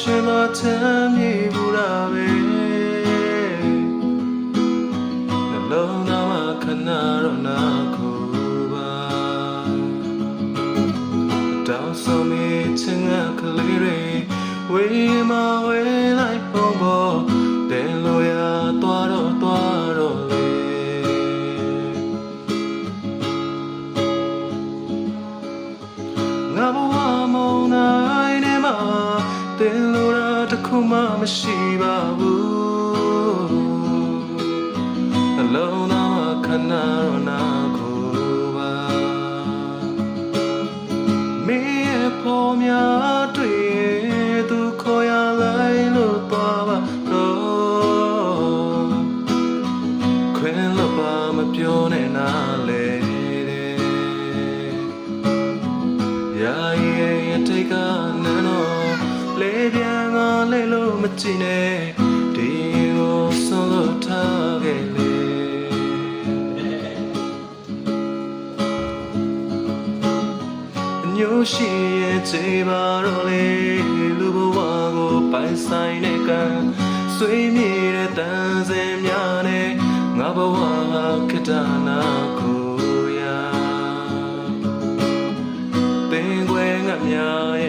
ရှင်သာချမ်းမြေဘူးတာပဲနှလုံးသားမှာခဏတော့နာခုပါတောင်းဆိုမိချင်ငါကလေးတွေဝေးမဝေးလိုက်ပုံပေါ်တယ်လို့ရသွားတော့လေငါဘဝမုန်းနိုင်နေမှာတယ်လို့ရတခုမှမရှိပါဘူးနှလုံးသားမှာခဏတော့နာခုပါမင်းရဲ့ဖော်များတွေ့သူခေါ်ရလိုက်လို့သွားပါတော့ခွင်လို့ပါမပြောနဲ့နားလေရာရဲ့တိတ်ကနန်းတော့လေပြန်ကလေလို့မကြည့်နဲ့ဒီကိုဆုံးလို့ထားခဲ့လေညို့ရှိရဲ့ခြေပါတော့လေလူဘဝကိုပိုင်ဆိုင်တဲ့ကံဆွေးမြေတဲ့တန်စင်များနဲ့ငါဘဝခေတ္တနာကိုရာသင်ခွဲငါများ